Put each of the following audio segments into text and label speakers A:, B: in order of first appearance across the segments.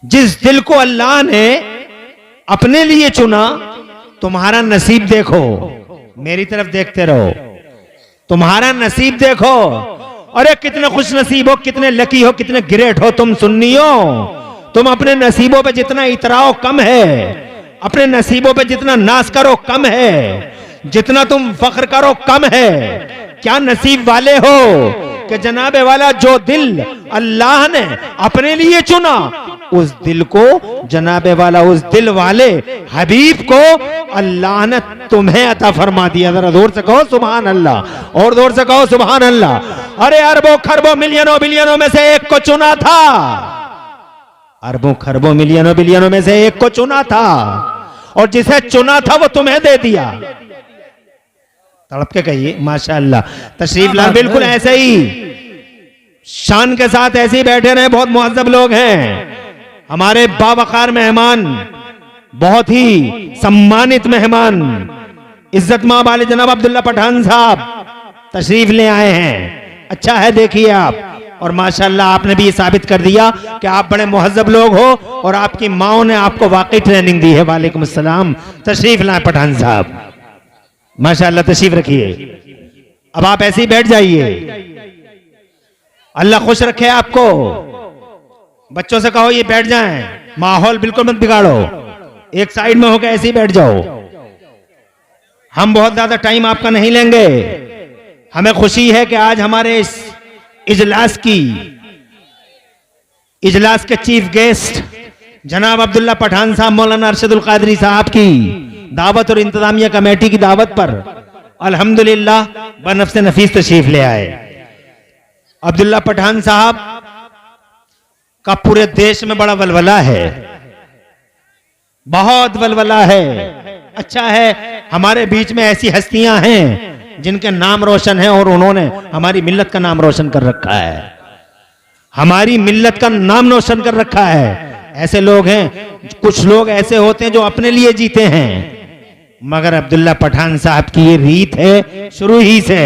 A: जिस दिल को अल्लाह ने अपने लिए चुना, तुम्हारा नसीब देखो, मेरी तरफ देखते रहो, तुम्हारा नसीब देखो। अरे कितने खुश नसीब हो, कितने लकी हो, कितने ग्रेट हो तुम सुन्नी हो। तुम अपने नसीबों पे जितना इतराओ कम है, अपने नसीबों पे जितना नाज करो कम है, जितना तुम फख्र करो कम है। क्या नसीब वाले हो कि जनाबे वाला जो दिल अल्लाह ने अपने लिए चुना, उस दिल को जनाबे वाला, उस दिल वाले हबीब को अल्लाह ने तुम्हें अता फरमा दिया। जरा जोर से कहो सुभान अल्लाह, और जोर से कहो सुभान अल्लाह। अरे अरबों खरबों मिलियनों बिलियनों में से एक को चुना था, अरबों खरबों मिलियनों बिलियनों में से एक को चुना था, और जिसे चुना था वो तुम्हें दे दिया। तड़प के कहिए माशाअल्लाह। तशरीफ ला, बिल्कुल ऐसे ही शान के साथ ऐसे ही बैठे रहे। बहुत मुअज्जब लोग हैं हमारे बावकार मेहमान, बहुत ही सम्मानित मेहमान, इज्जत मां वाले जनाब अब्दुल्ला पठान साहब तशरीफ ले आए हैं। अच्छा है, देखिए आप, और माशाअल्लाह आपने भी ये साबित कर दिया कि आप बड़े मुहज्जब लोग हो और आपकी माओ ने आपको वाकई ट्रेनिंग दी है। वालेकुम अस्सलाम। तशरीफ लाए पठान साहब, माशाअल्लाह तशरीफ रखिए। अब आप ऐसे ही बैठ जाइए, अल्लाह खुश रखे आपको। बच्चों से कहो ये बैठ जाएं, माहौल बिल्कुल मत बिगाड़ो, एक साइड में होकर ऐसे ही बैठ जाओ। हम बहुत ज्यादा टाइम आपका नहीं लेंगे। हमें खुशी है कि आज हमारे इस इजलास के चीफ गेस्ट जनाब अब्दुल्ला पठान साहब मौलाना अरशदुल कादरी साहब की दावत और इंतजामिया कमेटी की दावत पर अल्हम्दुलिल्लाह बनफ्स नफीस तशरीफ ले आए। अब्दुल्ला पठान साहब का पूरे देश में बड़ा वलवला है, बहुत वलवला है। अच्छा है हमारे बीच में ऐसी हस्तियां हैं जिनके नाम रोशन है, और उन्होंने हमारी मिल्लत का नाम रोशन कर रखा है, हमारी मिल्लत का नाम रोशन कर रखा है। ऐसे लोग हैं, कुछ लोग ऐसे होते हैं जो अपने लिए जीते हैं, मगर अब्दुल्ला पठान साहब की ये रीत है शुरू ही से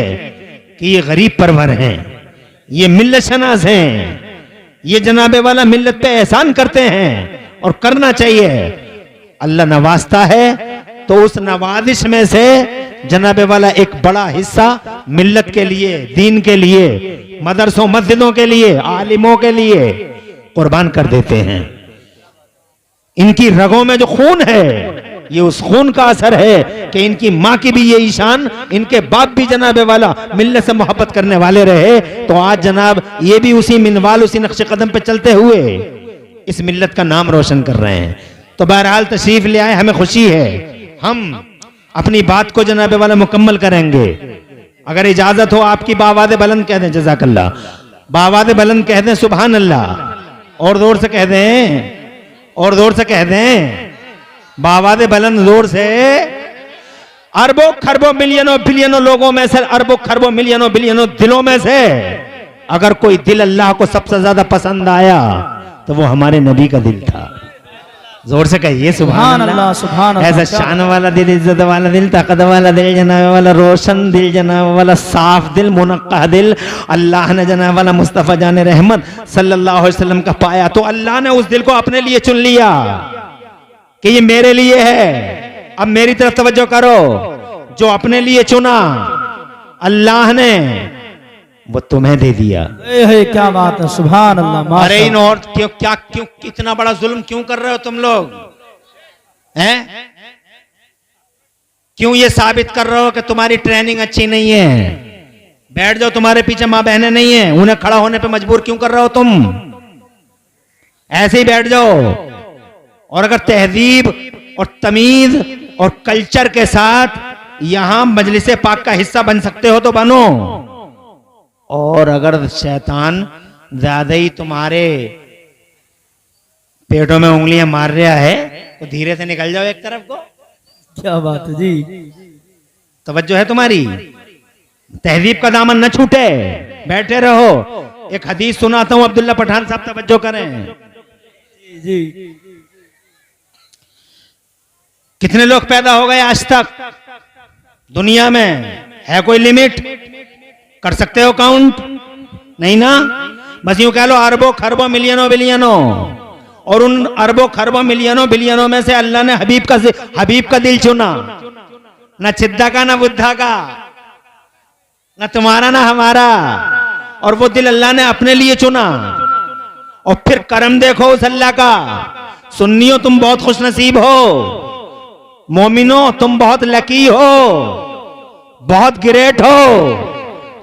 A: कि ये गरीब परवर हैं, ये मिल्लत शनास हैं, ये जनाबे वाला मिल्लत पे एहसान करते हैं, और करना चाहिए। अल्लाह नवाजता है तो उस नवाजिश में से जनाबे वाला एक बड़ा हिस्सा मिल्लत के लिए, दीन के लिए, मदरसों मस्जिदों के लिए, आलिमों के लिए कुर्बान कर देते हैं। इनकी रगों में जो खून है, ये उस खून का असर है कि इनकी माँ की भी यही शान, इनके बाप भी जनाबे वाला मिल्लत से मोहब्बत करने वाले रहे, तो आज जनाब ये भी उसी मिनवाल, उसी नक्शे कदम पे चलते हुए इस मिल्लत का नाम रोशन कर रहे हैं। तो बहरहाल तशरीफ ले आए, हमें खुशी है। हम अपनी बात को जनाबे वाला मुकम्मल करेंगे। अगर इजाजत हो आपकी बावाज़े बुलंद कह दें जज़ाकल्लाह, बावाज़े बुलंद कह दें सुभान अल्लाह, और जोर से कह दें, और जोर से कह दें, बावाज़े बुलंद जोर से। अरबों खरबों मिलियनों बिलियनों लोगों में से, अरबों खरबों मिलियनों बिलियनों दिलों में से अगर कोई दिल अल्लाह को सबसे ज्यादा पसंद आया तो वो हमारे नबी का दिल था। जोर से कहिए सुभान अल्लाह, सुभान अल्लाह। ऐसा शान वाला दिल, इज्जत वाला दिल, ताकत वाला दिल, जनाब वाला रोशन दिल, जनाब वाला साफ दिल, मुनक्का दिल अल्लाह ने जनाब वाला मुस्तफ़ा जाने रहमत सल्लल्लाहु अलैहि वसल्लम का पाया, तो अल्लाह ने उस दिल को अपने लिए चुन लिया कि ये मेरे लिए है। अब मेरी तरफ तवज्जो करो, जो अपने लिए चुना अल्लाह ने वो तुम्हें दे दिया।
B: क्या बात है, सुभान अल्लाह।
A: अरे इन और क्यों इतना बड़ा जुल्म क्यों कर रहे हो तुम लोग हैं? क्यों ये साबित कर रहे हो कि तुम्हारी ट्रेनिंग अच्छी नहीं है? बैठ जाओ, तुम्हारे पीछे माँ बहनें नहीं है, उन्हें खड़ा होने पे मजबूर क्यों कर रहे हो तुम? ऐसे ही बैठ जाओ, और अगर तहजीब और तमीज और कल्चर के साथ यहां मजलिसे पाक का हिस्सा बन सकते हो तो बनो, और अगर शैतान ज्यादा ही तुम्हारे पेटों में उंगलियां मार रहा है तो धीरे से निकल जाओ एक तरफ को।
B: क्या बात है जी,
A: तवज्जो है तुम्हारी, तहजीब का दामन न छूटे, बैठे रहो। एक हदीस सुनाता हूं, अब्दुल्ला पठान साहब तवज्जो करें
B: जी।
A: कितने लोग पैदा हो गए आज तक दुनिया में? है कोई लिमिट? कर सकते हो काउंट? नहीं ना? बस यूं कह लो अरबों खरबों मिलियनों बिलियनों, और उन अरबों खरबों मिलियनों बिलियनों में से अल्लाह ने हबीब का दिल चुना, ना चिद्दा का ना बुद्धा का, ना तुम्हारा ना हमारा, और वो दिल अल्लाह ने अपने लिए चुना। और फिर करम देखो उस अल्लाह का। सुन्नियों तुम बहुत खुशनसीब हो, मोमिनो तुम बहुत लकी हो, बहुत ग्रेट हो।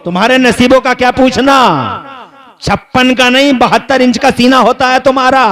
A: तुम्हारे नसीबों का क्या पूछना, 56 का नहीं 72 इंच का सीना होता है तुम्हारा।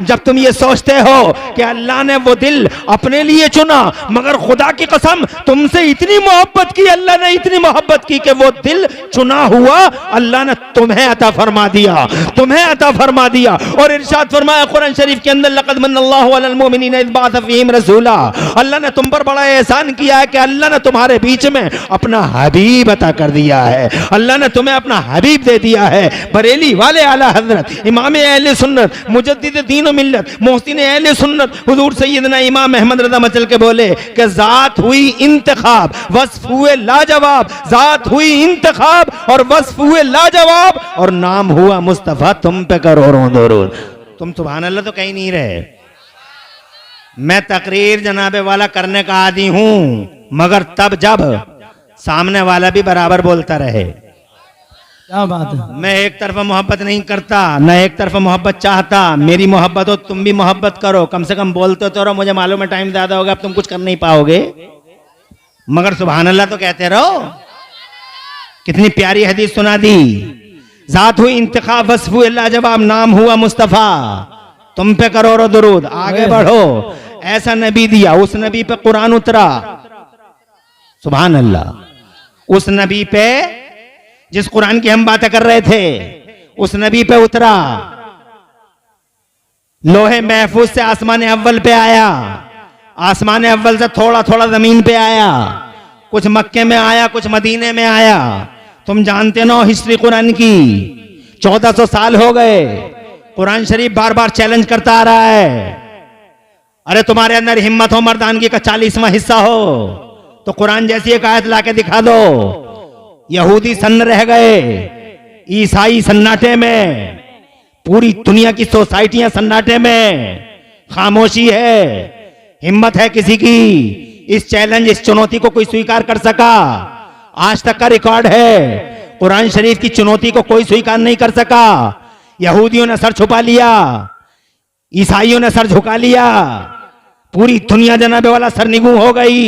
A: जब तुम ये सोचते हो कि अल्लाह ने वो दिल अपने लिए चुना, मगर खुदा की कसम तुमसे इतनी मोहब्बत की, अल्लाह ने इतनी मोहब्बत की कि वो दिल चुना हुआ अल्लाह ने तुम्हें अता फरमा दिया, तुम्हें अता फरमा दिया। और इरशाद फरमाया कुरान शरीफ के अंदर, लक़द मन्नल्लाहु अलल मुमिनीना इज़ बअथ फ़ीहिम रसूला। अल्लाह ने तुम पर बड़ा एहसान किया है कि अल्लाह ने तुम्हारे बीच में अपना हबीब अता कर दिया है। अल्लाह ने तुम्हें अपना हबीब दे दिया है। बरेली वाले आला हजरत इमाम अहले सुन्नत मुजद्दिद दीन व मिल्लत मोहसिन अहले सुन्नत हुजूर सैयदना इमाम अहमद रज़ा मचल के बोले कि जात हुई इंतखाब वस्फ हुए लाजवाब, जात हुई इंतखाब और वस्फ हुए लाजवाब, और नाम हुआ मुस्तफा, तुम पे करोड़ों दुरूद। तुम सुभान अल्लाह तो कहीं नहीं रहे। मैं तकरीर जनाबे वाला करने का आदी हूं, मगर तब जब सामने वाला भी बराबर बोलता रहे।
B: क्या बात है।
A: मैं एक तरफा मोहब्बत नहीं करता, न एक तरफा मोहब्बत चाहता। मेरी मोहब्बत हो, तुम भी मोहब्बत करो, कम से कम बोलते तो रहो। मुझे मालूम है टाइम ज्यादा होगा, अब तुम कुछ कर नहीं पाओगे, मगर सुभान अल्लाह तो कहते रहो। कितनी प्यारी हदीस सुना दी। जात हुई इंतखाब वस्फ हुए लाजवाब, नाम हुआ मुस्तफा, तुम पे करोड़ों दुरूद। आगे बढ़ो, ऐसा नबी दिया, उस नबी पे कुरान उतरा। सुभान अल्लाह। उस नबी पे, जिस कुरान की हम बातें कर रहे थे, उस नबी पे उतरा। लोहे महफूज से आसमान अव्वल पे आया, आसमान अव्वल से थोड़ा थोड़ा जमीन पे आया, कुछ मक्के में आया, कुछ मदीने में आया। तुम जानते ना हिस्ट्री कुरान की, 1400 साल हो गए। कुरान शरीफ बार बार चैलेंज करता आ रहा है, अरे तुम्हारे अंदर हिम्मत हो मर्दानगी का 40वां हिस्सा हो तो कुरान जैसी एक आयत लाके दिखा दो। यहूदी सन्न रह गए, ईसाई सन्नाटे में, पूरी दुनिया की सोसाइटियां सन्नाटे में, खामोशी है। हिम्मत है किसी की इस चैलेंज, इस चुनौती को कोई स्वीकार कर सका? आज तक का रिकॉर्ड है, कुरान शरीफ की चुनौती को कोई स्वीकार नहीं कर सका। यहूदियों ने सर छुपा लिया, ईसाइयों ने सर झुका लिया, पूरी दुनिया जनाबे वाला सरनिगू हो गई।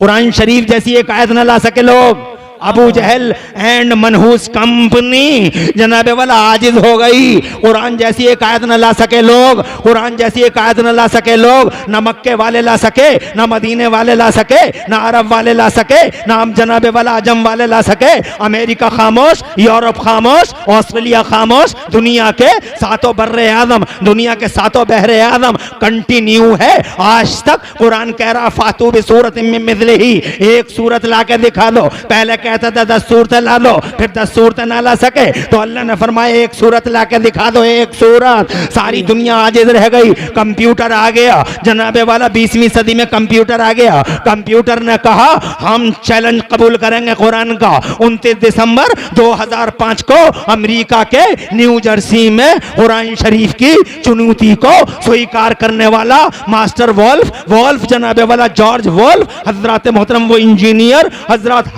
A: कुरान शरीफ जैसी एक आयत न ला सके लोग। अबू जहल एंड मनहूस कंपनी जनाबे वाला आजिज हो गई। कुरान जैसी एक आयत न ला सके लोग, कुरान जैसी एक आयत न ला सके लोग। न मक्के वाले ला सके, न मदीने वाले ला सके, न अरब वाले ला सके, न जनाबे वाला अजम वाले ला सके। अमेरिका खामोश, यूरोप खामोश, ऑस्ट्रेलिया खामोश, दुनिया के सातों बर्रे आजम, दुनिया के सातों बहरे आजम कंटिन्यू है आज तक। कुरान कह रहा फातू भी सूरत में मिसले ही, एक सूरत ला के दिखा दो। पहले कहता था 10 सूरतें ला लो, फिर 10 सूरतें ना ला सके तो अल्लाह ने फरमाया एक सूरत ला के दिखा दो, एक सूरत। सारी दुनिया आजिज रह गई। कंप्यूटर आ गया जनाबे वाला, 20वीं सदी में कंप्यूटर आ गया। कंप्यूटर ने कहा हम चैलेंज कबूल करेंगे कुरान का। 29 दिसंबर 2005 को अमेरिका के न्यू जर्सी में कुरान शरीफ की चुनौती को स्वीकार करने वाला मास्टर वोल्फ जनाबे वाला जॉर्ज वोल्फ हजरत मोहतरम, वो इंजीनियर, हजरत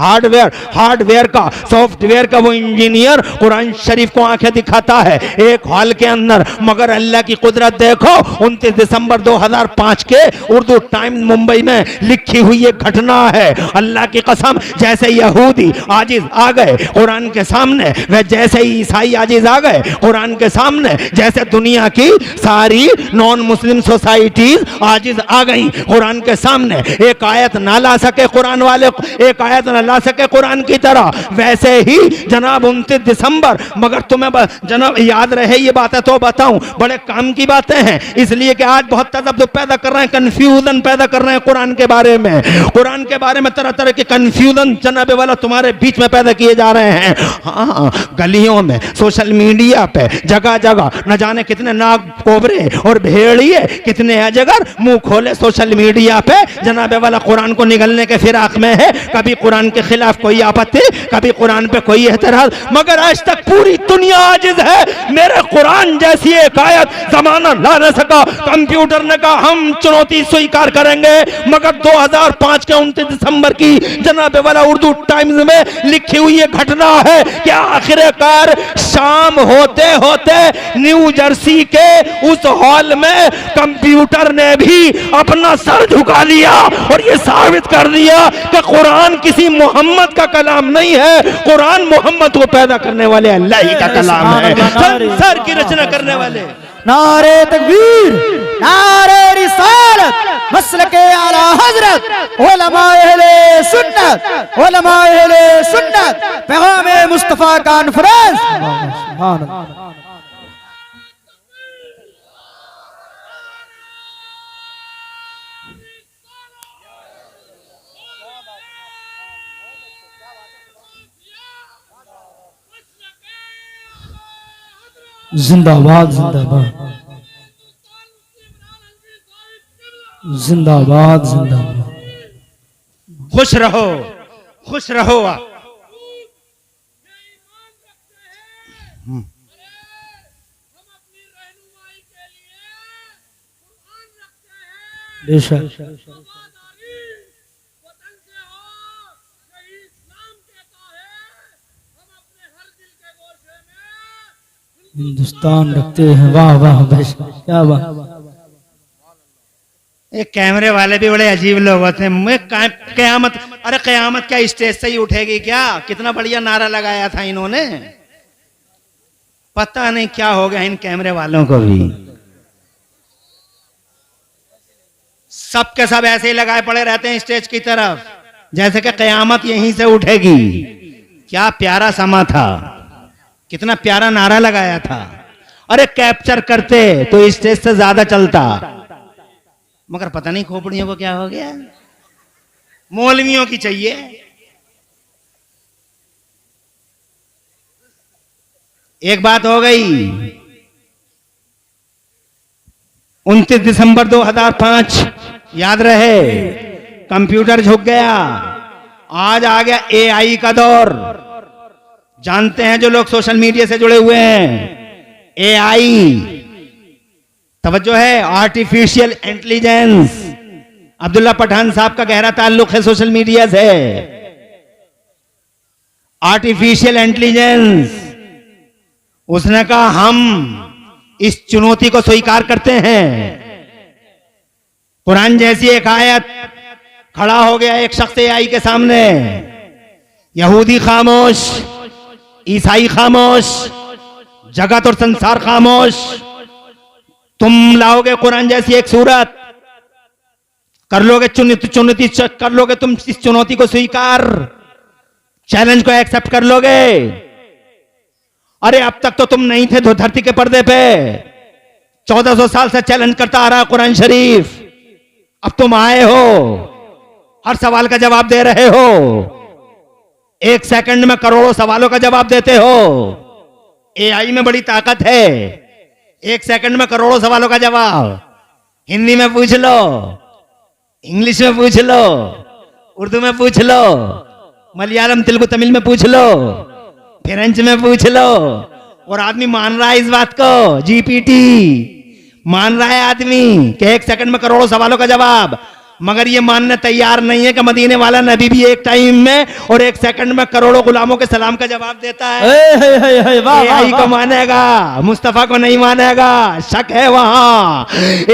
A: हार्डवेयर का, सॉफ्टवेयर का वो इंजीनियर कुरान शरीफ को आंखें दिखाता है एक हॉल के अंदर। मगर अल्लाह की कुदरत देखो, 29 दिसंबर 2005 के उर्दू टाइम्स मुंबई में लिखी हुई एक घटना है। अल्लाह की कसम, जैसे यहूदी आजिज आ गए कुरान के सामने, वह जैसे ही ईसाई आजिज आ गए कुरान के सामने, जैसे दुनिया की सारी नॉन मुस्लिम सोसाइटीज आजिज आ गई कुरान के सामने। एक आयत ना ला सके कुरान वाले, एक आयत ना ला सके कुरान की तरह, वैसे ही जनाब 29 दिसंबर। मगर तुम्हें जनाब याद रहे ये बातें तो बताऊं, बड़े काम की बातें हैं, इसलिए कि आज बहुत तज़ब्ज़ुब पैदा कर रहे हैं, कंफ्यूजन पैदा कर रहे हैं कुरान के बारे में। कुरान के बारे में तरह तरह के कंफ्यूजन जनाबे वाला तुम्हारे बीच में पैदा किए जा रहे हैं। हाँ, गलियों में, सोशल मीडिया पे, जगह जगह न जाने कितने नाग कोबरे और भेड़िए, कितने अजगर मुंह खोले सोशल मीडिया पे जनाबे वाला कुरान को निगलने के फिराक में है। कभी कुरान के खिलाफ कोई कोई आपत्ति, कभी कुरान पे कोई एतराज, मगर आज तक पूरी दुनिया आजिज है। मेरे कुरान जैसी एक आयत जमाना ला न सका। कंप्यूटर ने कहा हम चुनौती स्वीकार करेंगे, मगर 2005 के 29 दिसंबर की जनाब वाला उर्दू टाइम्स में लिखी हुई ये घटना है कि आखिरकार शाम होते होते न्यू जर्सी के उस हॉल में कंप्यूटर ने भी अपना सर झुका लिया और ये साबित कर दिया कि कुरान किसी मोहम्मद का कलाम नहीं है, कुरान मोहम्मद को पैदा करने वाले अल्लाह ही का कलाम है, संसार की रचना करने वाले।
B: नारे तकबीर, नारे रिसालत, मसलके आला हजरत, उलमाए अहले सुन्नत, उलमाए अहले सुन्नत, पैगाम मुस्तफा कॉन्फ्रेंस। सुभान अल्लाह। जिंदाबाद जिंदाबाद जिंदाबाद जिंदाबाद।
A: खुश रहो, खुश रहो आप।
B: बेशक हिंदुस्तान रखते हैं। वाह वाह बेशक, क्या बात।
A: ये कैमरे वाले भी बड़े अजीब लोग होते हैं। मैं कयामत, अरे कयामत क्या स्टेज से ही उठेगी क्या? कितना बढ़िया नारा लगाया था इन्होंने, पता नहीं क्या हो गया इन कैमरे वालों को भी। सबके सब ऐसे ही लगाए पड़े रहते हैं स्टेज की तरफ, जैसे कि कयामत यहीं से उठेगी। क्या प्यारा समा था, कितना प्यारा नारा लगाया था। अरे कैप्चर करते तो स्टेज से ज्यादा चलता, मगर पता नहीं खोपड़ियों को क्या हो गया, मौलवियों की चाहिए। एक बात हो गई, 29 दिसंबर 2005 याद रहे, कंप्यूटर झुक गया। आज आ गया एआई का दौर। जानते हैं जो लोग सोशल मीडिया से जुड़े हुए हैं, एआई, तवज्जो है, आर्टिफिशियल इंटेलिजेंस। अब्दुल्ला पठान साहब का गहरा ताल्लुक है सोशल मीडिया से। आर्टिफिशियल इंटेलिजेंस, उसने कहा हम इस चुनौती को स्वीकार करते हैं। कुरान जैसी एक आयत, खड़ा हो गया एक शख्स एआई के सामने, यहूदी खामोश, ईसाई खामोश, जगत और संसार खामोश। तुम लाओगे कुरान जैसी एक सूरत, कर लोगे चुनौती कर लोगे तुम इस चुनौती को स्वीकार, चैलेंज को एक्सेप्ट कर लोगे? अरे अब तक तो तुम नहीं थे धरती के पर्दे पे, 1400 साल से चैलेंज करता आ रहा कुरान शरीफ। अब तुम आए हो, हर सवाल का जवाब दे रहे हो, एक सेकंड में करोड़ों सवालों का जवाब देते हो। एआई में बड़ी ताकत है, एक सेकंड में करोड़ों सवालों का जवाब। हिंदी में पूछ लो, इंग्लिश में पूछ लो, उर्दू में पूछ लो, मलयालम तेलुगु तमिल में पूछ लो, फ्रेंच में पूछ लो, और आदमी मान रहा है इस बात को। जीपीटी मान रहा है आदमी कि एक सेकंड में करोड़ों सवालों का जवाब, मगर ये मानने तैयार नहीं है कि मदीने वाला नबी भी एक टाइम में और एक सेकंड में करोड़ों गुलामों के सलाम का जवाब देता है। एआई को मानेगा, मुस्तफा को नहीं मानेगा, शक है वहां।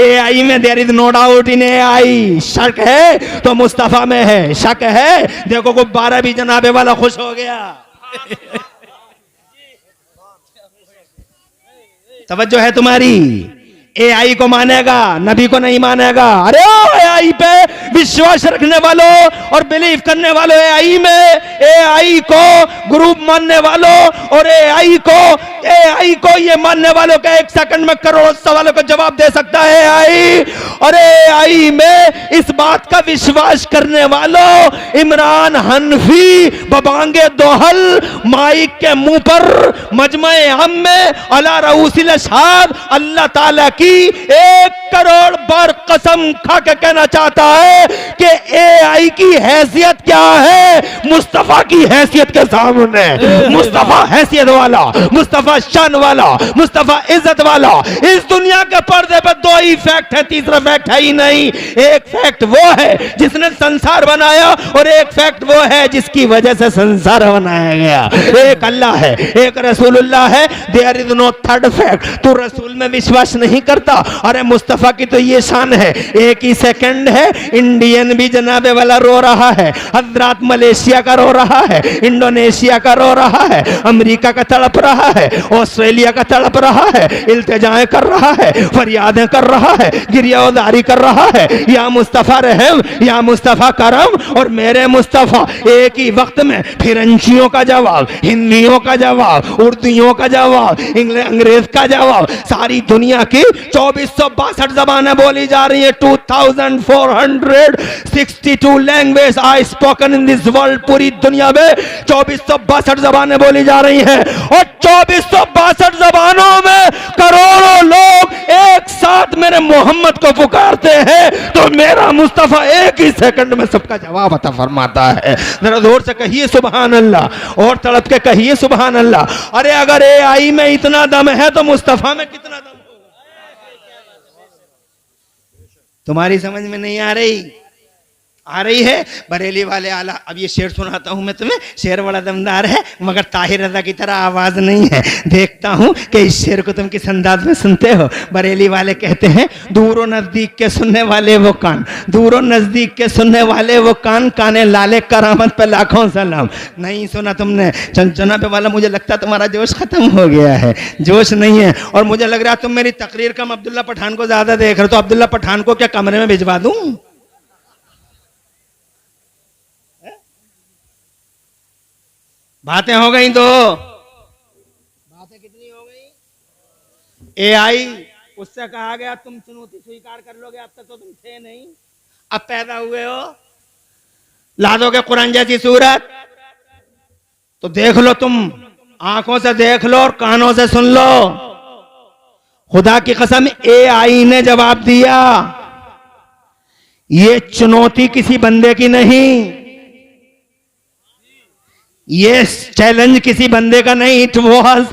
A: एआई में there is no doubt in AI, शक है तो मुस्तफा में है, शक है देखो गुब्बारा भी जनाबे वाला खुश हो गया। तवज्जो है तुम्हारी? एआई को मानेगा, नबी को नहीं मानेगा। अरे एआई पे विश्वास रखने वालों और बिलीव करने वालों, एआई में एआई को ग्रुप मानने वालों और एआई को ये मानने वालों के एक सेकंड में करोड़ों सवालों का जवाब दे सकता है एआई। और एआई में इस बात का विश्वास करने वालों, इमरान हनफी बबांगे दोहल माइक के मुंह पर मजमे हम में अला रऊसिल असहाब अल्लाह ताला की की 1 करोड़ बार कसम खा के कहना चाहता है कि एआई की हैसियत क्या है मुस्तफा की हैसियत के सामने। मुस्तफा हैसियत वाला, मुस्तफा शान वाला, मुस्तफा इज्जत वाला। इस दुनिया के पर्दे पर 2 ही फैक्ट है, तीसरा फैक्ट है ही नहीं। एक फैक्ट वो है जिसने संसार बनाया और एक फैक्ट वो है जिसकी वजह से संसार बनाया गया। एक अल्लाह है, एक रसूलुल्लाह है। There is no third fact. तू रसूल में विश्वास नहीं करता, अरे मुस्तफा की तो ये शान है। एक ही सेकंड है इंडियन भी जनाबे वाला रो रहा है, हजरात मलेशिया का रो रहा है, इंडोनेशिया का रो रहा है, अमेरिका का तड़प रहा है, ऑस्ट्रेलिया का तड़प रहा है, इल्तिजाएं कर रहा है, फरियादें कर रहा है, गिरियादारी कर रहा है। या मुस्तफा रहम, या मुस्तफा करम। और मेरे मुस्तफा एक ही वक्त में फिरंचियों का जवाब, हिंदियों का जवाब, उर्दूओं का जवाब, अंग्रेज का जवाब, सारी दुनिया की 2462 जबानें बोली जा रही है। 2462 language I spoken in this world. पूरी दुनिया में 2462 जबानें बोली जा रही हैं और 2462 जबानों में करोड़ों लोग एक साथ मेरे मोहम्मद को पुकारते हैं, तो मेरा मुस्तफा एक ही सेकंड में सबका जवाब अता फरमाता है। जरा जोर से कहिए सुभान अल्लाह, और तड़प के कहिए सुभान अल्लाह। अरे अगर एआई में इतना दम है तो मुस्तफा में कितना दम होगा? तुम्हारी समझ में नहीं आ रही? आ रही है? बरेली वाले आला। अब ये शेर सुनाता हूं मैं तुम्हें, शेर बड़ा दमदार है मगर ताहिर रजा की तरह आवाज नहीं है। देखता हूं कि इस शेर को तुम किस अंदाज में सुनते हो। बरेली वाले कहते हैं, दूरों नजदीक के सुनने वाले वो कान, दूरों नजदीक के सुनने वाले वो कान, काने लाले करामत पे लाखों सलाम। नहीं सुना तुमने जनाबे वाला, मुझे लगता तुम्हारा जोश खत्म हो गया है, जोश नहीं है। और मुझे लग रहा तुम मेरी तकरीर कम अब्दुल्ला पठान को ज्यादा देख रहे हो। तो अब्दुल्ला पठान को क्या कमरे में भिजवा दूं? बातें हो गई, दो बातें कितनी हो गई? एआई उससे कहा गया तुम चुनौती स्वीकार कर लोगे, अब तक तो तुम थे नहीं, अब पैदा हुए हो, ला दोगे कुरान जैसी सूरत। तो देख लो, तुम आंखों से देख लो और कानों से सुन लो। खुदा की कसम एआई ने जवाब दिया, ये चुनौती किसी बंदे की नहीं, ये चैलेंज किसी बंदे का नहीं, इट वॉज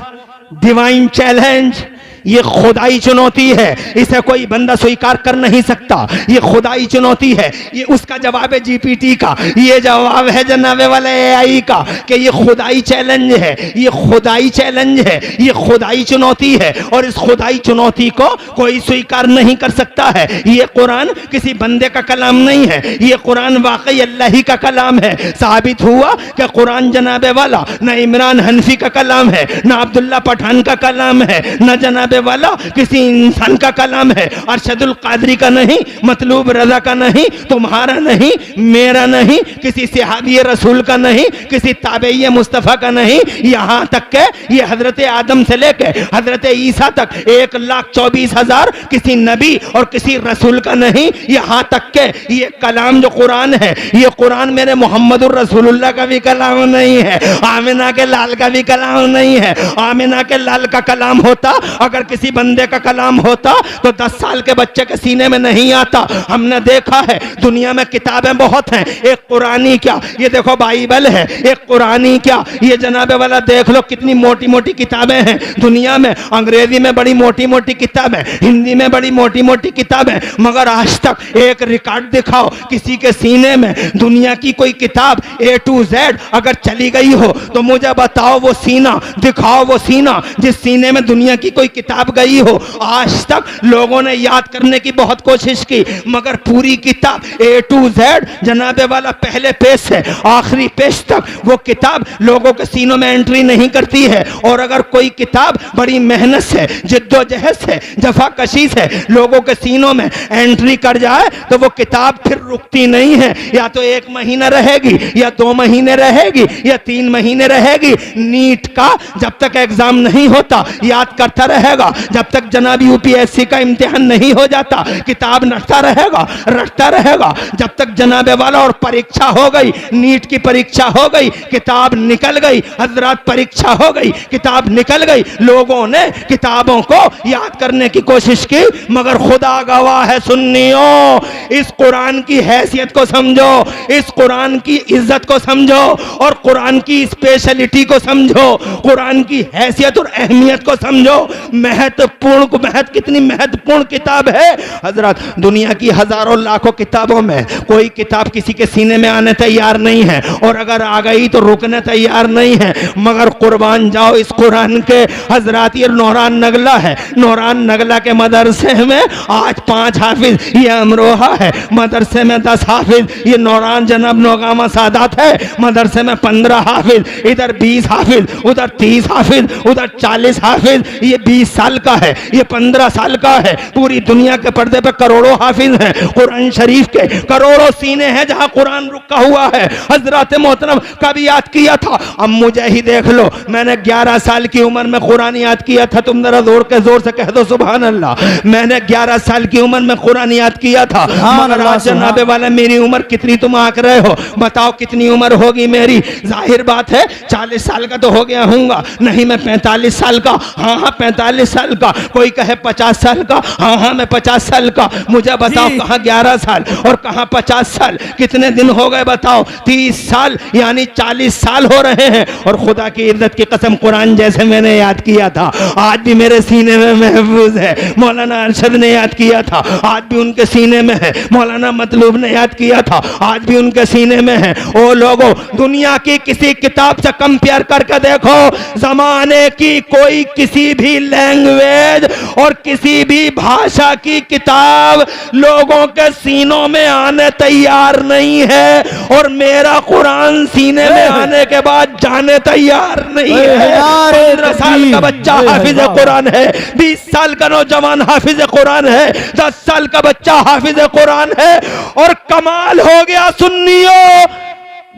A: डिवाइन चैलेंज। ये खुदाई चुनौती है, इसे कोई बंदा स्वीकार कर नहीं सकता। ये खुदाई चुनौती है, ये उसका जवाब है जीपीटी का, ये जवाब है जनाबे वाले एआई का कि ये खुदाई चैलेंज है, ये खुदाई चैलेंज है, ये खुदाई चुनौती है। और इस खुदाई चुनौती को कोई स्वीकार नहीं कर सकता है। ये कुरान किसी बंदे का कलाम नहीं है, ये कुरान वाकई अल्लाह ही का कलाम है। साबित हुआ कि कुरान जनाबे वाला न इमरान हनफी का कलाम है, न अब्दुल्ला पठान का कलाम है, न जनाब वाला किसी इंसान का कलाम है। अरशदुल कादरी का नहीं, मतलूब रजा का नहीं, तुम्हारा नहीं, मेरा नहीं, किसी सहाबी रसूल का नहीं, किसी ताबई मुस्तफ़ा का नहीं। यहां तक के ये हजरत आदम से लेके हजरत ईसा तक 1,24,000 किसी नबी और किसी रसूल का नहीं। यहां तक के ये कलाम जो कुरान है, ये कुरान मेरे मोहम्मदुर रसूलुल्लाह का भी कलाम नहीं है, आमिना के लाल का भी कलाम नहीं है। आमिना के लाल का कलाम होता, अगर किसी बंदे का कलाम होता तो 10 साल के बच्चे के सीने में नहीं आता। हमने देखा है दुनिया में किताबें बहुत हैं, एक कुरानी क्या, ये देखो बाइबल है, एक कुरानी क्या, ये जनाबे वाला देख लो कितनी मोटी मोटी किताबें हैं दुनिया में। अंग्रेजी में बड़ी मोटी मोटी किताबें, हिंदी में बड़ी मोटी मोटी किताबें, मगर आज तक एक रिकॉर्ड दिखाओ किसी के सीने में दुनिया की कोई किताब A to Z अगर चली गई हो तो मुझे बताओ वो सीना, दिखाओ वो सीना जिस सीने में दुनिया की कोई किताब गई हो। आज तक लोगों ने याद करने की बहुत कोशिश की, मगर पूरी किताब A to Z जनाबे वाला पहले पेज से आखिरी पेज तक वो किताब लोगों के सीनों में एंट्री नहीं करती है। और अगर कोई किताब बड़ी मेहनत से, जिद्दोजहद से, जफाकशी से लोगों के सीनों में एंट्री कर जाए तो वो किताब फिर रुकती नहीं है। या तो 1 महीना रहेगी, या 2 महीने रहेगी, या 3 महीने रहेगी। नीट का जब तक एग्जाम नहीं होता याद करता रहेगा रहेगा जब तक जनाब यूपीएससी का इम्तिहान नहीं हो जाता, किताब रटता रहेगा जब तक जनाब वाला, और परीक्षा हो गई, नीट की परीक्षा हो गई, किताब निकल गई हजरत, परीक्षा हो गई, किताब निकल गई, लोगों ने किताबों को याद करने की कोशिश की, मगर खुदा गवाह है सुन्नियों, इस कुरान की हैसियत को समझो, इस कुरान की इज्जत को समझो और कुरान की स्पेशलिटी को समझो, कुरान की हैसियत और अहमियत को समझो। कितनी महत्वपूर्ण किताब है हजरत। दुनिया की हजारों लाखों किताबों में कोई किताब किसी के सीने में आने तैयार नहीं है, और अगर आ गई तो रुकने तैयार नहीं है, मगर कुर्बान जाओ इस कुरान के हजरत। ये नौरान नगला है, नौरान नगला के मदरसे में आज 5 हाफिज, ये अमरोहा है, मदरसे में 10 हाफिज, ये नौरान जनाब नौगामा सादात है, मदरसे में 15 हाफिज, इधर 20 हाफिज, उधर 30 हाफिज, उधर 40 हाफिज, ये 20 साल का है, ये 15 साल का है। पूरी दुनिया के पर्दे पे करोड़ों हाफिज हैं, कुरान शरीफ के करोड़ों सीने हैं जहां कुरान रुका हुआ है। हजरत मोहतरम कभी याद किया था, अब मुझे ही देख लो, मैंने 11 साल की उम्र में कुरान याद किया था। तुम जरा जोर से कह दो सुभान अल्लाह। मैंने 11 साल की उम्र में कुरान याद किया था, मगर आज जनाबे वाला मेरी उम्र कितनी तुम आंक रहे हो, बताओ कितनी उम्र होगी मेरी? जाहिर बात है 40 साल का तो हो गया हूँगा, नहीं मैं 45 साल का, हाँ 45 साल का, कोई कहे 50 साल का, हाँ मैं 50 साल का। मुझे बताओ कहाँ 11 साल और कहाँ 50 साल, कितने दिन हो गए बताओ? 30 साल यानी 40 साल हो रहे हैं। और खुदा की इज्जत की कसम, कुरान जैसे मैंने याद किया था आज भी मेरे सीने में महफूज है। मौलाना अरशद ने याद किया था, आज भी उनके सीने में है। मौलाना मतलूब ने याद किया था, आज भी उनके सीने में है। ओ लोगों, दुनिया की किसी किताब से कंपेयर करके देखो, जमाने की कोई किसी भी लैंग्वेज और किसी भी भाषा की किताब लोगों के सीनों में आने तैयार नहीं है, और मेरा कुरान सीने में आने के बाद जाने तैयार नहीं है। 15 साल का बच्चा हाफिज कुरान है, 20 साल का नौजवान हाफिज कुरान है, 10 साल का बच्चा हाफिज कुरान है। और कमाल हो गया सुन्नियों,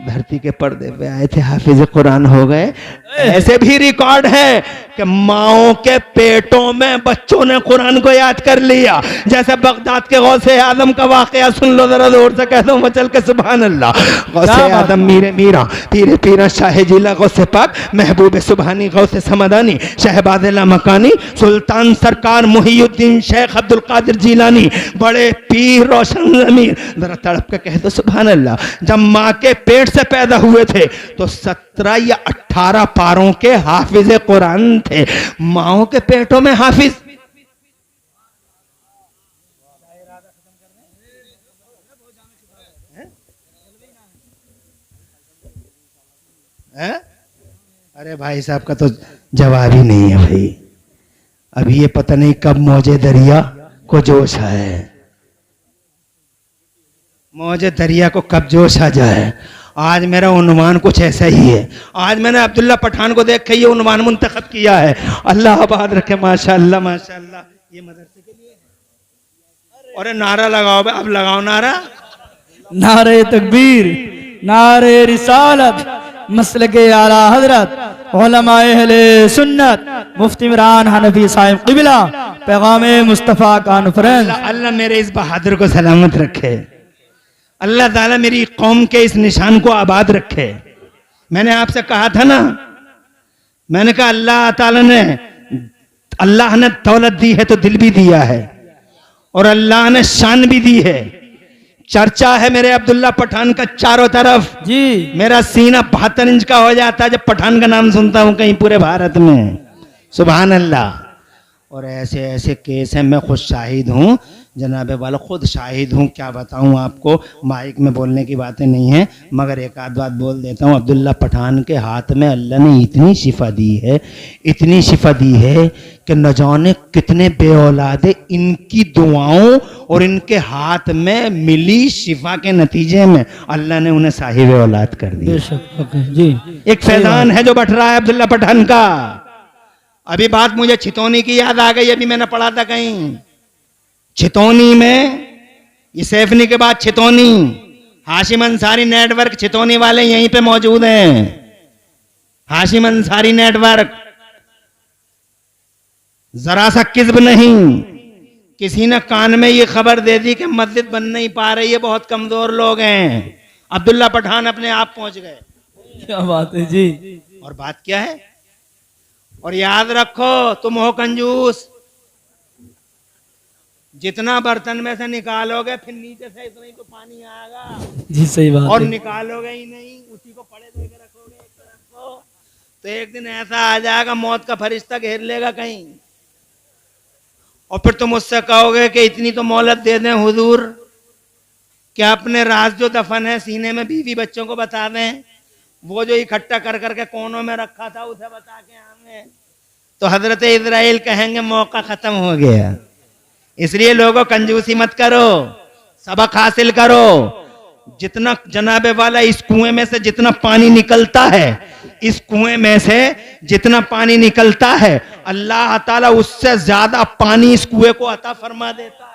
A: धरती के पर्दे पे आए थे, हाफिज कुरान हो गए। ऐसे भी रिकॉर्ड है कि माओ के पेटों में बच्चों ने कुरान को याद कर लिया। जैसे बगदाद के गौसे आदम का वाकया सुन लो, जरा जोर से कह दो मचल के सुभान अल्लाह। गौसे आदम मीरे मीरा पीरे पीरा शाह जिला गौसे पाक महबूब सुबहानी गौसे समदानी शहबादिल्ला मकानी सुल्तान सरकार मुहियुद्दीन शेख अब्दुल कादिर जिलानी बड़े पीर रोशन जमीर। जरा तड़प के कह दो सुभान अल्लाह। जब माँ के पेट से पैदा हुए थे तो 17 या 18 पारों के हाफिज कुरान थे। माओ के पेटों में हाफिज। अरे भाई साहब का तो जवाब ही नहीं है भाई। अभी ये पता नहीं कब मौजे दरिया को जोश आए, मौजे दरिया को कब जोश आ जाए। आज मेरा उन्वान कुछ ऐसा ही है। आज मैंने अब्दुल्ला पठान को देख के ये उन्वान मुंतखब किया है। अल्लाह आबाद रखे, माशाअल्लाह माशाअल्लाह। ये मदरसे के लिए है। और नारा लगाओ, अब लगाओ नारा।
B: नारे तकबीर, नारे रिसालत, मसलके आला हजरत, उलमाए अहले सुन्नत, मुफ्ती इमरान हनफी साहिब क़िबला, पैगामे मुस्तफ़ा कॉन्फ्रेंस।
A: अल्लाह मेरे इस बहादुर को सलामत रखे, अल्लाह ताला मेरी कौम के इस निशान को आबाद रखे। मैंने आपसे कहा था ना, मैंने कहा अल्लाह ने दौलत दी है तो दिल भी दिया है, और अल्लाह ने शान भी दी है। चर्चा है मेरे अब्दुल्ला पठान का चारों तरफ जी। मेरा सीना 72 इंच का हो जाता है जब पठान का नाम सुनता हूं कहीं पूरे भारत में। सुभान अल्लाह। और ऐसे ऐसे केस हैं, मैं खुद शाहिद हूँ जनाबे वाला, खुद शाहिद हूँ। क्या बताऊँ आपको, माइक में बोलने की बातें नहीं है, मगर एक आध बात बोल देता हूँ। अब्दुल्ला पठान के हाथ में अल्लाह ने इतनी शिफा दी है, इतनी शिफा दी है कि न जाने कितने बेऔलादे इनकी दुआओं और इनके हाथ में मिली शिफा के नतीजे में अल्लाह ने उन्हें साहिब औलाद कर दी जी। एक फैजान है जो बट रहा है अब्दुल्ला पठान का। अभी बात मुझे छितौनी की याद आ गई, अभी मैंने पढ़ा था कहीं छितौनी में, ये सैफनी के बाद छितौनी, हाशिम अंसारी नेटवर्क छितौनी वाले यहीं पे मौजूद हैं। हाशिम अंसारी नेटवर्क जरा सा किस्ब नहीं। किसी ने कान में ये खबर दे दी कि मस्जिद बन नहीं पा रही है, बहुत कमजोर लोग हैं, अब्दुल्ला पठान अपने आप पहुंच गए।
B: क्या बात है जी।
A: और बात क्या है? और याद रखो, तुम हो कंजूस, जितना बर्तन में से निकालोगे फिर नीचे से इतना ही तो पानी आएगा
B: जी सही बात
A: और
B: है।
A: निकालोगे ही नहीं, उसी को पड़े दे के रखोगे एक तरफ को, तो एक दिन ऐसा आ जाएगा मौत का फरिश्ता घेर लेगा कहीं, और फिर तुम उससे कहोगे कि इतनी तो मोहलत दे दें हुजूर, क्या अपने राज जो दफन है सीने में बीवी बच्चों को बता दें, वो जो इकट्ठा कर करके कोनों में रखा था उसे बता के आए। तो हजरत इजराइल कहेंगे मौका खत्म हो गया। इसलिए लोगों कंजूसी मत करो, सबक हासिल करो। जितना जनाबे वाला इस कुएं में से जितना पानी निकलता है, इस कुएं में से जितना पानी निकलता है, अल्लाह ताला उससे ज्यादा पानी इस कुएं को अता फरमा देता है।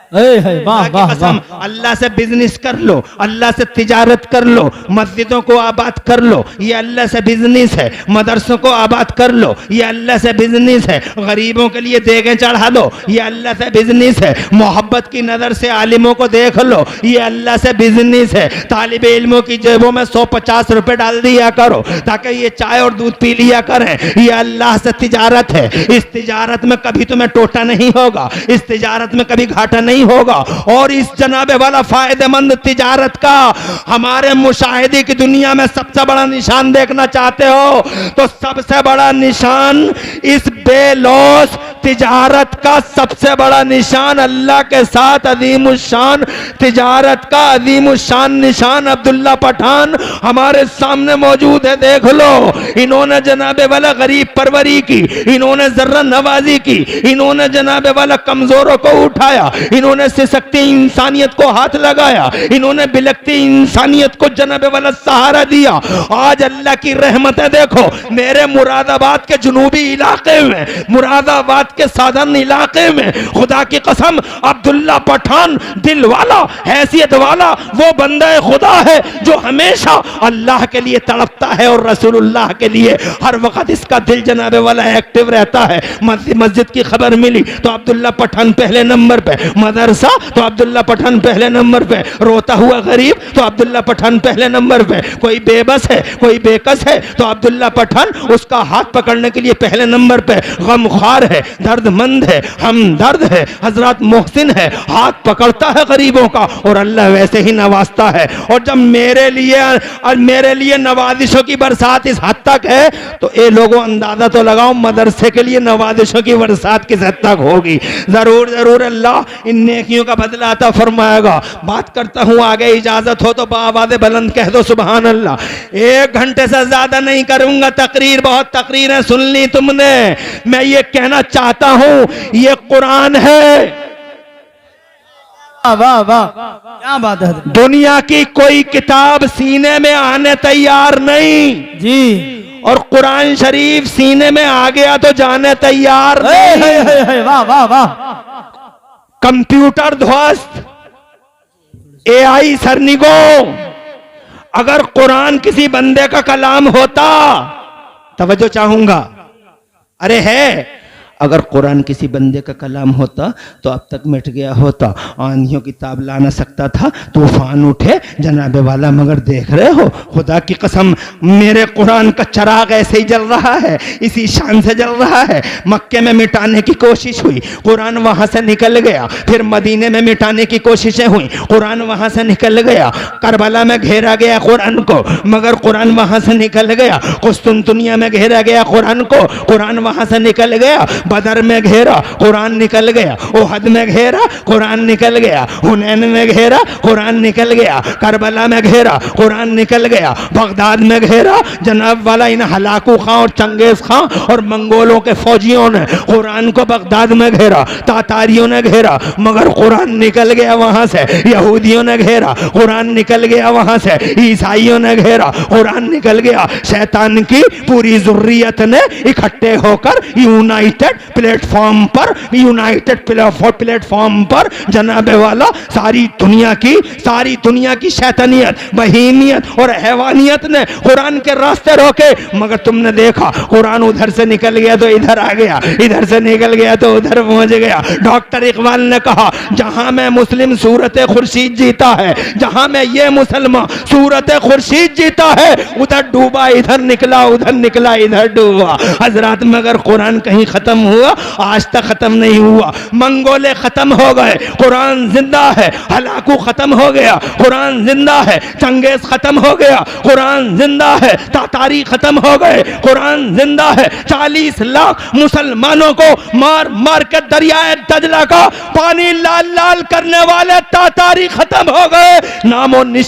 B: वाह वाह वाह।
A: अल्लाह से बिजनेस कर लो, अल्लाह से तिजारत कर लो, मस्जिदों को आबाद कर लो, ये अल्लाह से बिजनेस है। मदरसों को आबाद कर लो, ये अल्लाह से बिजनेस है। गरीबों के लिए देगें चढ़ा दो, ये अल्लाह से बिजनेस है। मोहब्बत की नजर से आलिमों को देख लो, ये अल्लाह से बिजनेस है। तालिब इल्मों की जेबों में 150 रुपए डाल दिया करो ताकि ये चाय और दूध पी लिया करें, ये अल्लाह से तिजारत है। इस तिजारत में कभी तुम्हें टोटा नहीं होगा, इस तिजारत में कभी घाटा नहीं होगा। और इस जनाबे वाला फायदेमंद तिजारत का हमारे मुशाहिदे की दुनिया में सबसे बड़ा निशान देखना चाहते हो तो सबसे बड़ा निशान, इस बेलौस तिजारत का सबसे बड़ा निशान, अल्लाह के साथ अजीमुशान तिजारत का अजीमुशान निशान अब्दुल्ला पठान हमारे सामने मौजूद है। देख लो, इन्होंने जनाबे वाला गरीब परवरी की, इन्होंने जर्रा नवाजी की, इन्होंने जनाबे वाला कमजोरों को उठाया, इन्होंने सिसकती इंसानियत को हाथ लगाया, इन्होंने बिलकती इंसानियत को जनाबे वाला सहारा दिया। आज अल्लाह की रहमतें देखो, मेरे मुरादाबाद के जुनूबी इलाके में, मुरादाबाद के साधन इलाके में, खुदा की कसम अब्दुल्ला पठान दिल वाला, हैसियत वाला वो बंदा खुदा है जो हमेशा अल्लाह के लिए तड़पता है और रसूलुल्लाह के लिए हर वक्त इसका दिल जनाबे वाला एक्टिव रहता है। मस्जिद की खबर मिली तो अब्दुल्ला पठान पहले नंबर पे, मदरसा तो अब्दुल्ला पठान पहले नंबर पे, रोता हुआ गरीब तो अब्दुल्ला पठान पहले नंबर पे, कोई बेबस है कोई बेकस है तो अब्दुल्ला पठान उसका हाथ पकड़ने के लिए पहले नंबर पे, गमख्वार है, दर्दमंद है, हमदर्द है, हजरत मोहसिन है, हाथ पकड़ता है गरीबों का और अल्लाह वैसे ही नवाजता है। और जब मेरे लिए नवाजिशों की बरसात इस हद तक है तो ये लोगों अंदाजा तो लगाओ मदरसे के लिए नवाजिशों की बरसात किस हद तक होगी। जरूर जरूर अल्लाह इन नेकियों का बदला अता फरमाएगा। बात करता हूं आगे, इजाजत हो तो बावाज़े बुलंद कह दो सुभान अल्लाह। 1 घंटे से ज्यादा नहीं करूंगा तकरीर, बहुत तकरीरें सुन ली तुमने। मैं ये कहना चाहता हूं, ये कुरान है।
B: वाह वाह, क्या बात है।
A: दुनिया की कोई किताब सीने में आने तैयार नहीं
B: जी,
A: और कुरान शरीफ सीने में आ गया तो जाने तैयार नहीं।
B: वाह वाह वाह।
A: कंप्यूटर ध्वस्त, AI सरनिगो, अगर कुरान किसी बंदे का कलाम होता, तवज्जो चाहूंगा, अरे है, अगर कुरान किसी बंदे का कलाम होता तो अब तक मिट गया होता। आंधियों की ताब ला ना सकता था, तूफान उठे जनाबे वाला, मगर देख रहे हो खुदा की कसम मेरे कुरान का चराग ऐसे ही जल रहा है, इसी शान से जल रहा है। मक्के में मिटाने की कोशिश हुई, कुरान वहां से निकल गया, फिर मदीने में मिटाने की कोशिशें हुई, कुरान वहां से निकल गया, करबला में घेरा गया कुरान को, मगर कुरान वहां से निकल गया, कुस्तुनतुनिया में घेरा गया कुरान को, कुरान वहां से निकल गया, बदर में घेरा कुरान निकल गया, उहद में घेरा कुरान निकल गया, हुनैन में घेरा कुरान निकल गया, करबला में घेरा कुरान निकल गया, बगदाद में घेरा जनाब वाला इन हलाकू खां और चंगेज खां और मंगोलों के फौजियों ने कुरान को बगदाद में घेरा, तातारियों ने घेरा, मगर कुरान निकल गया वहां से, यहूदियों ने घेरा कुरान निकल गया वहां से, ईसाइयों ने घेरा कुरान निकल गया, शैतान की पूरी जुर्रियत ने इकट्ठे होकर यूनाइटेड प्लेटफॉर्म पर, यूनाइटेड प्लेटफॉर्म पर जनाबे वाला सारी दुनिया की शैतानियत, बहीमियत और हैवानियत ने कुरान के रास्ते रोके, मगर तुमने देखा कुरान उधर से निकल गया तो इधर आ गया, इधर से निकल गया तो उधर पहुंच गया। डॉक्टर इकबाल ने कहा जहां में मुस्लिम सूरत खुर्शीद जीता है, जहां में ये मुसलमान सूरत खुर्शीद जीता है, उधर डूबा इधर निकला, उधर निकला इधर डूबा। हजरत मगर कुरान कहीं खत्म हुआ? आज तक खत्म नहीं हुआ। मंगोले खत्म हो गए, कुरान जिंदा है। हलाकू खत्म हो गया, कुरान जिंदा है। चंगेज खत्म हो गया, कुरान जिंदा है। तातारी खत्म हो गए, कुरान जिंदा है। 40 लाख मुसलमानों को मार मार के दरियाए दजला का पानी लाल लाल करने वाले तातारी खत्म हो गए। नामो निश